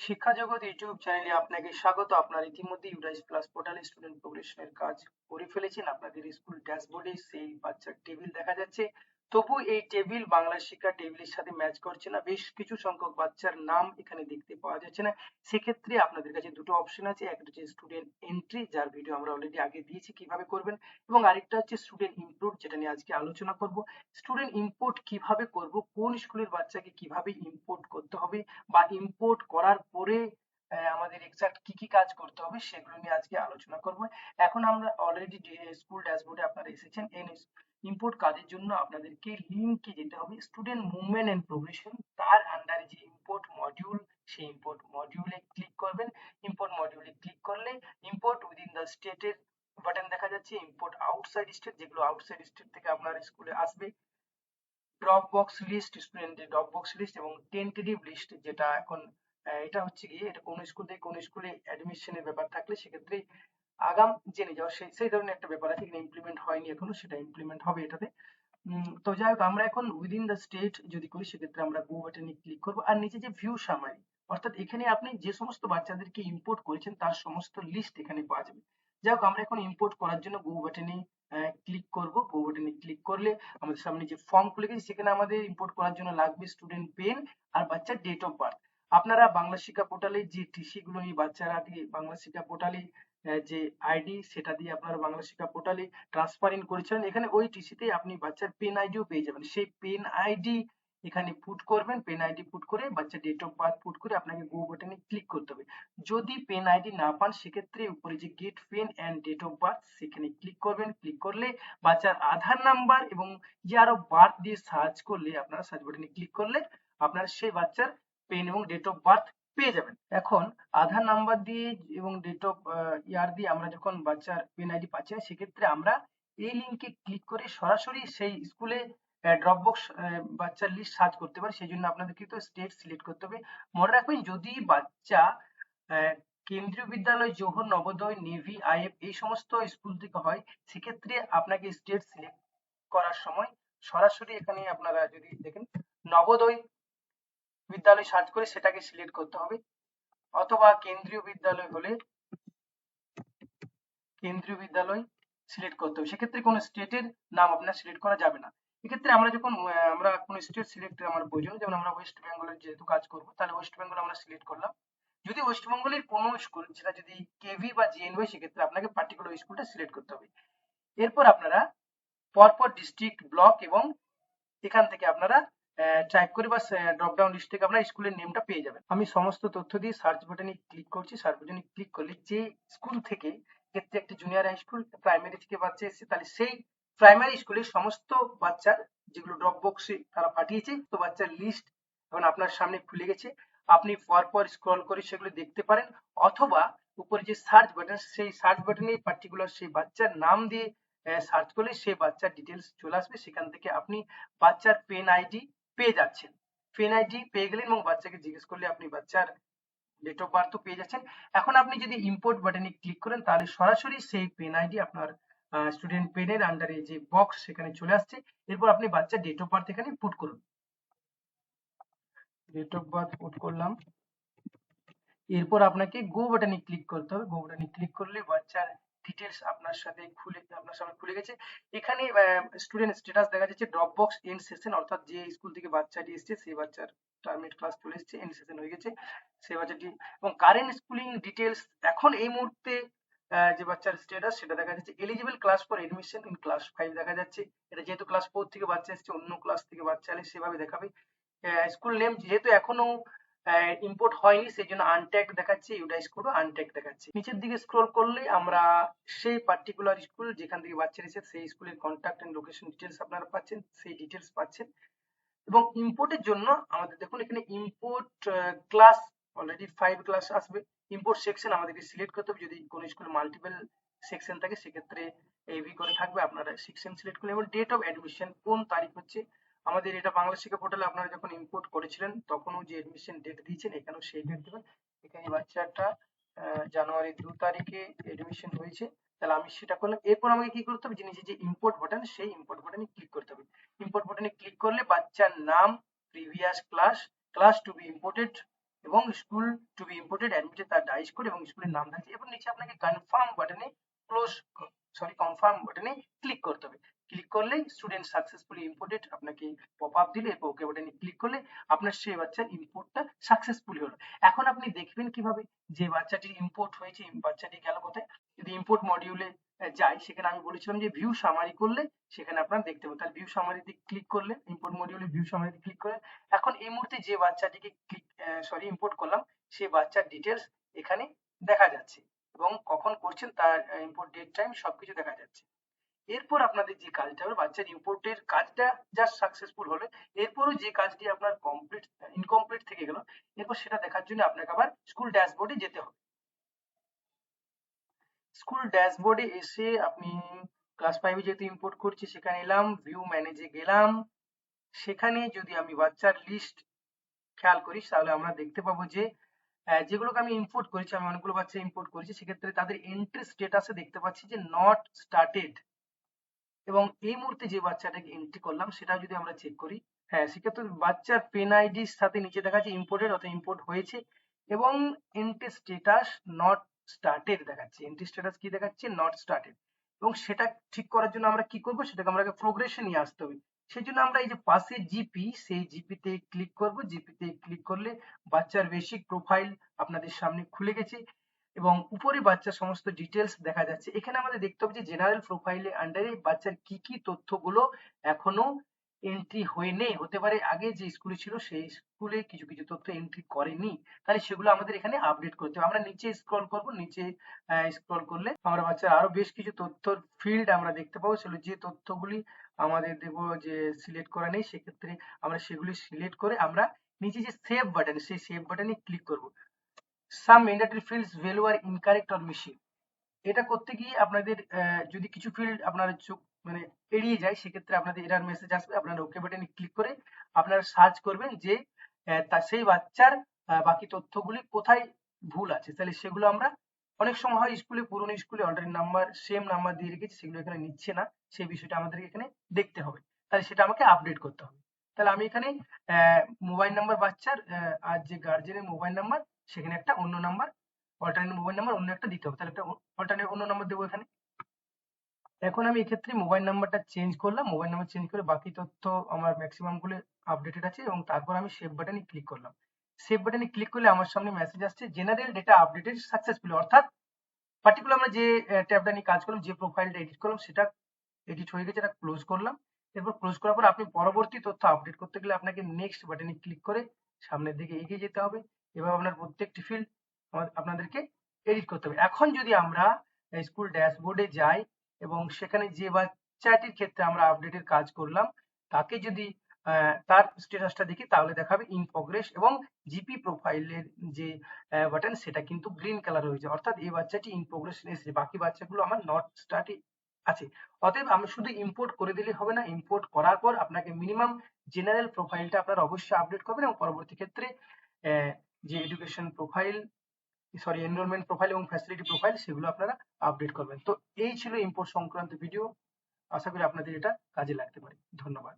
শিক্ষা জগৎ ইউটিউব চ্যানেলে আপনাকে স্বাগত। আপনারা ইতিমধ্যে ইউডাইস প্লাস পোর্টালে স্টুডেন্ট প্রোগ্রেশনের কাজ করে ফেলেছেন। আপনাদের স্কুল ড্যাশবোর্ডে সেই বাচ্চার টেবিল দেখা যাচ্ছে। তবু এই টেবিল বাংলা শিক্ষা টেবিলের সাথে ম্যাচ করছে না। বেশ কিছু সংখ্যক বাচ্চার নাম এখানে দেখতে পাওয়া যাচ্ছে না। সেক্ষেত্রে আপনাদের কাছে দুটো অপশন আছে। একটা হচ্ছে স্টুডেন্ট এন্ট্রি, যার ভিডিও আমরা অলরেডি আগে দিয়েছি কিভাবে করবেন, এবং আরেকটা হচ্ছে স্টুডেন্ট ইনপুট, যেটা নিয়ে আজকে আলোচনা করব। স্টুডেন্ট ইনপুট কিভাবে করব, কোন স্কুলের বাচ্চাকে কিভাবে ইম্পোর্ট করতে হবে, বা ইম্পোর্ট করার পরে আমাদের এক্সাক্ট কি কি কাজ করতে হবে, সেগুলো নিয়ে আজকে আলোচনা করব। এখন আমরা অলরেডি স্কুল ড্যাশবোর্ডে আপনারা এসেছেন। ইম্পোর্ট কাজের জন্য আপনাদেরকে লিঙ্কে যেতে হবে, স্টুডেন্ট মুভমেন্ট এন্ড প্রোগ্রেশন, তার আন্ডারে যে ইম্পোর্ট মডিউল, সেই ইম্পোর্ট মডিউলে ক্লিক করবেন। ইম্পোর্ট মডিউলে ক্লিক করলে ইম্পোর্ট উইদিন দ্য স্টেটের বাটন দেখা যাচ্ছে, ইম্পোর্ট আউটসাইড স্টেট, যেগুলো আউটসাইড স্টেট থেকে আপনার স্কুলে আসবে, ড্রপ বক্স লিস্ট, স্টুডেন্টের ড্রপ বক্স লিস্ট, এবং টেন্টেটিভ লিস্ট, যেটা এখন এটা হচ্ছে গিয়ে এটা কোন স্কুল থেকে কোন স্কুলে অ্যাডমিশনের ব্যাপার থাকলে সেক্ষেত্রে আগাম জেনে যাওয়া, সেই ধরনের একটা ব্যাপার আছে, এখানে ইমপ্লিমেন্ট হয়নি এখনো, সেটা ইমপ্লিমেন্ট হবে এটাতে। তো যাই হোক, আমরা এখন উইদিন দ্য স্টেট যদি করি সেক্ষেত্রে আমরা গো বাটনে ক্লিক করবো, আর নিচে যে ভিউ সামারি, অর্থাৎ এখানে আপনি যে সমস্ত বাচ্চাদেরকে ইম্পোর্ট করেছেন তার সমস্ত লিস্ট এখানে পাওয়া যাবে। যাই হোক, আমরা এখন ইম্পোর্ট করার জন্য গো বাটনে ক্লিক করব। গো বাটনে ক্লিক করলে আমাদের সামনে যে ফর্ম খুলে গেছে, সেখানে আমাদের ইম্পোর্ট করার জন্য লাগবে স্টুডেন্ট পেন আর বাচ্চার ডেট অফ বার্থ। আপনারা বাংলা শিক্ষা পোর্টালে যে টিসি গুলো নিয়ে বাচ্চারা দিয়ে বাংলা শিক্ষা পোর্টালে যে আইডি, সেটা দিয়ে আপনারা বাংলা শিক্ষা পোর্টালে ট্রান্সফার ইন করেছিলেন, এখানে ওই টিসিতে আপনি বাচ্চার পেন আইডিও পেয়ে যাবেন। সেই পেন আইডি এখানে পুট করবেন, পেন আইডি পুট করে বাচ্চার ডেট অফ বার্থ পুট করে আপনাকে গো বাটনে ক্লিক করতে হবে। যদি পেন আইডি না পান সেক্ষেত্রে উপরে যে get pen and date of birth, সেখানে ক্লিক করবেন। ক্লিক করলে বাচ্চার আধার নাম্বার এবং ইয়ার অফ বার্থ দিয়ে সার্চ করলে, আপনারা সার্চ বাটনে ক্লিক করলে আপনারা সেই বাচ্চার পেন এবং ডেট অফ বার্থ পেয়ে যাবেন। এখন আধার নাম্বার দিয়ে এবং ডেট অফ ইয়ার দিয়ে আমরা যখন বাচ্চার পেন আইডি পাচ্ছি না, সেক্ষেত্রে আমরা এই লিঙ্কে ক্লিক করে সরাসরি সেই স্কুলে ড্রপবক্স বাচ্চার লিস্ট সার্চ করতে পারি। সেই জন্য আপনাদের কিন্তু স্টেট সিলেক্ট করতে হবে। মনে রাখবেন, যদি বাচ্চা কেন্দ্রীয় বিদ্যালয়, জওহর নবোদয়, নেভি, আইএফ এই সমস্ত স্কুল থেকে হয়, সেক্ষেত্রে আপনাকে স্টেট সিলেক্ট করার সময় সরাসরি এখানে আপনারা যদি দেখেন নবোদয় বিদ্যালয় সার্চ করে সেটাকে সিলেক্ট করতে হবে, অথবা কেন্দ্রীয় বিদ্যালয় হলে কেন্দ্রীয় বিদ্যালয় সিলেক্ট করতে হবে। সেক্ষেত্রে কোনো স্টেটের নাম আপনার সিলেক্ট করা যাবে না। এক্ষেত্রে আমরা যখন আমরা কোনো স্টেট সিলেক্ট আমার প্রয়োজন, যেমন আমরা ওয়েস্ট বেঙ্গলের যেহেতু কাজ করব, তাহলে ওয়েস্ট বেঙ্গল আমরা সিলেক্ট করলাম। যদি ওয়েস্ট বেঙ্গলের কোনো স্কুল, সেটা যদি কেভি বা জিএন হয়, সেক্ষেত্রে আপনাকে পার্টিকুলার স্কুলটা সিলেক্ট করতে হবে। এরপর আপনারা পরপর ডিস্ট্রিক্ট, ব্লক এবং এখান থেকে আপনারা টাইপ করে বা ড্রপ ডাউন লিস্ট থেকে আপনারা স্কুলের নেমটা পেয়ে যাবেন। আমি সমস্ত তথ্য দিয়ে সার্চ বাটনে ক্লিক করছি। সার্চ বাটনে ক্লিক করলে যে স্কুল থেকে, ক্ষেত্রে একটি জুনিয়র হাই স্কুল, প্রাইমারি থেকে বাচ্চা এসেছে, তাহলে সেই প্রাইমারি স্কুলের সমস্ত বাচ্চার যেগুলো ড্রপ বক্সে তারা পাঠিয়েছে, তো বাচ্চার লিস্ট এখন আপনার সামনে খুলে গেছে। আপনি পরপর স্ক্রল করে সেগুলো দেখতে পারেন, অথবা উপরে যে সার্চ বাটন, সেই সার্চ বাটনে পার্টিকুলার সেই বাচ্চার নাম দিয়ে সার্চ করলে সেই বাচ্চার ডিটেলস চলে আসবে। সেখান থেকে আপনি বাচ্চার পেন আইডি পেয়ে যাচ্ছেন। পেন আইডি পেয়ে গেলেন এবং বাচ্চাকে জিজ্ঞেস করলে আপনি বাচ্চার ডেট অফ বার্থ পেয়ে যাচ্ছেন। এখন আপনি যদি ইম্পোর্ট বাটনে ক্লিক করেন, তাহলে সরাসরি সেই পেন আইডি আপনার স্টুডেন্ট পেনের আন্ডারে যে বক্স, সেখানে চলে আসছে। এরপর আপনি বাচ্চার ডেট অফ বার্থ এখানে পুট করুন। ডেট অফ বার্থ পুট করলাম। এরপর আপনাকে গো বাটনে ক্লিক করতে হবে। গো বাটনে ক্লিক করলে বাচ্চার ডিটেলস আপনার সামনে খুলে গেছে। এখানে স্টুডেন্ট স্ট্যাটাস দেখা যাচ্ছে, ড্রপ বক্স এন্ড সেশন, অর্থাৎ যে স্কুল থেকে বাচ্চাটি এসেছে সেই বাচ্চার টার্মিনেট ক্লাস চলে এসেছে, এন্ড সেশন হয়ে গেছে সেই বাচ্চাটি, এবং কারেন্ট স্কুলিং ডিটেলস এখন এই মুহূর্তে যে বাচ্চার স্ট্যাটাস সেটা দেখা যাচ্ছে। Eligible class for admission in class 5 দেখা যাচ্ছে। এটা যেহেতু ক্লাস 4 থেকে বাচ্চা এসেছে, অন্য ক্লাস থেকে বাচ্চা এলে সেভাবে দেখাবে। স্কুল নেম যেহেতু এখনো ইম্পোর্ট হয়নি, সেই জন্য আনট্যাগড দেখাচ্ছে, ইউডাইস কোডও আনট্যাগড দেখাচ্ছে। নিচের দিকে স্ক্রল করলে আমরা সেই পার্টিকুলার স্কুল যেখান থেকে বাচ্চা এসেছে সেই স্কুলের কন্ট্যাক্ট এন্ড লোকেশন ডিটেলস আপনারা পাচ্ছেন, সেই ডিটেলস পাচ্ছেন। এবং ইম্পোর্টের জন্য আমাদের দেখুন এখানে ইম্পোর্ট ক্লাস, অলরেডি 5 ক্লাস আসবে। ইম্পোর্ট সেকশন আমাদেরকে সিলেক্ট করতে হবে, যদি কোনো স্কুল মাল্টিপল সেকশন থাকে সেক্ষেত্রে এবি করে থাকবে, আপনারা সেকশন সিলেক্ট করলে। এবং ডেট অফ অ্যাডমিশন কোন তারিখ হচ্ছে, আমাদের এটা বাংলা শিক্ষা পোর্টালে আপনারা যখন ইম্পোর্ট করেছিলেন তখনও যে অ্যাডমিশন ডেট দিয়েছেন, এখানেও সেই ডেট দেবেন। এখানে বাচ্চাটা জানুয়ারি 2 তারিখে অ্যাডমিশন হয়েছে, তাহলে আমি সেটা করলাম। এরপর আমাকে কি করতে হবে, যে নিচে যে ইম্পোর্ট বাটন, সেই ইম্পোর্ট বাটনে ক্লিক করতে হবে। ইম্পোর্ট বাটনে ক্লিক করলে বাচ্চার নাম, previous class, class to be imported, এবং school to be imported admitted তার ডাইস কোড এবং স্কুলের নাম থাকছে। এরপর নিচে আপনাকে কনফার্ম বাটনে ক্লিক করতে হবে। ক্লিক করলে স্টুডেন্ট সাকসেসফুলি ইম্পোর্টেড আপনাকে পপ আপ দিলে, এরপর ওকে বাটনে ক্লিক করলে আপনার সেই বাচ্চার ইম্পোর্টটা সাকসেসফুলি হলো। এখন আপনি দেখবেন কিভাবে যে বাচ্চাটি ইম্পোর্ট হয়েছে, বাচ্চাটি গেল কোথায়। যদি ইম্পোর্ট মডিউলে যাই, সেখানে আমি বলেছিলাম যে ভিউ সামারি করলে সেখানে আপনারা দেখতে পাবেন। তাহলে ভিউ সামারিতে ক্লিক করলে, ইম্পোর্ট মডিউলে ভিউ সামারিতে ক্লিক করে এখন এই মুহূর্তে যে বাচ্চাটিকে ইম্পোর্ট করলাম সেই বাচ্চার ডিটেলস এখানে দেখা যাচ্ছে এবং কখন করছেন তার ইম্পোর্ট ডেট টাইম সবকিছু দেখা যাচ্ছে। এরপর আপনাদের যে কাজটা হবে, বাচ্চার ইম্পোর্টের কাজটা জাস্ট সাকসেসফুল হলে এরপরও যে কাজটি আপনার ইনকমপ্লিট থেকে গেল, এরপর সেটা দেখার জন্য আপনাকে আবার স্কুল ড্যাশবোর্ডে যেতে হবে। স্কুল ড্যাশবোর্ডে এসে আপনি ক্লাস 5 যেহেতু ইম্পোর্ট করছি সেখানে এলাম, ভিউ ম্যানেজে গেলাম। সেখানে যদি আমি বাচ্চার লিস্ট খেয়াল করি তাহলে আমরা দেখতে পাবো যে যেগুলোকে আমি ইম্পোর্ট করেছি, আমি অনেকগুলো বাচ্চা ইম্পোর্ট করেছি, সেক্ষেত্রে তাদের এন্ট্রি স্ট্যাটাসে দেখতে পাচ্ছি যে নট স্টার্টেড। এবং এই মুহূর্তে যে বাচ্চাটাকে এন্ট্রি করলাম সেটা যদি আমরা চেক করি, হ্যাঁ, সেক্ষেত্রে বাচ্চার পেন আইডির সাথে নিচে দেখাচ্ছে ইম্পোর্টেড, অর্থাৎ ইম্পোর্ট হয়েছে এবং এন্ট্রি স্ট্যাটাস নট স্টার্টেড দেখাচ্ছে। এন্ট্রি স্ট্যাটাস কি দেখাচ্ছে? Not started. এবং সেটা ঠিক করার জন্য আমরা কি করব, সেটাকে আমরা প্রোগ্রেসে নিয়ে আসতে হবে। সেই জন্য আমরা এই যে পাশে জিপি, সেই জিপিতে ক্লিক করব। জিপিতে ক্লিক করলে বাচ্চার বেসিক প্রোফাইল আপনাদের সামনে খুলে গেছে এবং উপরে বাচ্চার সমস্ত ডিটেলস দেখা যাচ্ছে। এখানে আমাদের দেখতে হবে যে জেনারেল প্রোফাইলে আন্ডারে বাচ্চার কি কি তথ্যগুলো এখনো এন্ট্রি হয়নি, হতে পারে আগে যে স্কুলে ছিল সেই স্কুলে কিছু কিছু তথ্য এন্ট্রি করেনি, তাহলে সেগুলো আমাদের এখানে আপডেট করতে হবে। আমরা নিচে স্ক্রল করব, নিচে স্ক্রল করলে আমরা বাচ্চার আরো বেশ কিছু তথ্যর ফিল্ড আমরা দেখতে পাবো। সেগুলো যে তথ্যগুলি আমাদের দেবো যে সিলেক্ট করা নেই, সেক্ষেত্রে আমরা সেগুলি সিলেক্ট করে আমরা নিচে যে সেভ বাটন, সেই সেভ বাটনে ক্লিক করব। Some mandatory fields value are incorrect or missing, এটা করতে গিয়ে আপনাদের যদি কিছু ফিল্ড আপনার চোখ মানে এড়িয়ে যায়, সেক্ষেত্রে আপনাদের এরর মেসেজ আসবে। আপনারা ওকে বাটনে ক্লিক করে আপনারা সার্চ করবেন যে তার সেই বাচ্চার বাকি তথ্যগুলি কোথায় ভুল আছে। তাহলে সেগুলো আমরা, অনেক সময় হয় স্কুলে, পুরনো স্কুলে অলরেডি নাম্বার সেম নাম্বার দিয়ে রেখেছি, সেগুলো এখানে নিচ্ছে না, সেই বিষয়টা আমাদেরকে এখানে দেখতে হবে। তাহলে সেটা আমাকে আপডেট করতে হবে। তাহলে আমি এখানে মোবাইল নাম্বার বাচ্চার আর যে গার্জেনের মোবাইল নাম্বার, সেখানে একটা অন্য নাম্বার, অল্টারনেট মোবাইল নাম্বার অন্য একটা দিতে হবে। তাহলে একটা অল্টারনেট অন্য নাম্বার দেবো এখানে। এখন আমি এক্ষেত্রে মোবাইল নাম্বারটা চেঞ্জ করলাম। মোবাইল নাম্বার চেঞ্জ করে বাকি তথ্য আমার ম্যাক্সিমাম গুলো আপডেটেড আছে এবং তারপর আমি সেভ বাটনে ক্লিক করলাম। সেভ বাটনে ক্লিক করলে আমার সামনে মেসেজ আসছে জেনারেল ডেটা আপডেটেড সাকসেসফুলি, অর্থাৎ পার্টিকুলার আমরা যে ট্যাবটা নিয়ে কাজ করলাম, যে প্রোফাইলটা এডিট করলাম, সেটা এডিট হয়ে গেছে, এটা ক্লোজ করলাম। এরপর ক্লোজ করার পর আপনি পরবর্তী তথ্য আপডেট করতে গেলে আপনাকে নেক্সট বাটনে ক্লিক করে সামনের দিকে এগিয়ে যেতে হবে। এভাবে আপনার প্রত্যেকটি ফিল্ড আপনাদেরকে এডিট করতে হবে। এখন যদি আমরা স্কুল ড্যাশবোর্ডে যাই এবং সেখানে যে বাচ্চাটির ক্ষেত্রে আমরা আপডেটের কাজ করলাম তাকে যদি তার স্ট্যাটাসটা দেখি, তাহলে দেখাবে ইন প্রোগ্রেস এবং জিপি প্রোফাইলের যে বাটন সেটা কিন্তু গ্রিন কালার হয়েছে, অর্থাৎ এই বাচ্চাটি ইন প্রোগ্রেস এসেছে, বাকি বাচ্চাগুলো আমার নট স্টার্টে আছে। অতএব আমি শুধু ইম্পোর্ট করে দিলে হবে না, ইম্পোর্ট করার পর আপনাকে মিনিমাম জেনারেল প্রোফাইলটা আপনারা অবশ্যই আপডেট করবেন এবং পরবর্তী ক্ষেত্রে যে education profile, sorry, enrolment profile এবং ফ্যাসিলিটি প্রোফাইল, সেগুলো আপনারা আপডেট করবেন। তো এই ছিল ইম্পোর্ট সংক্রান্ত ভিডিও। আশা করি আপনাদের এটা কাজে লাগতে পারে। ধন্যবাদ।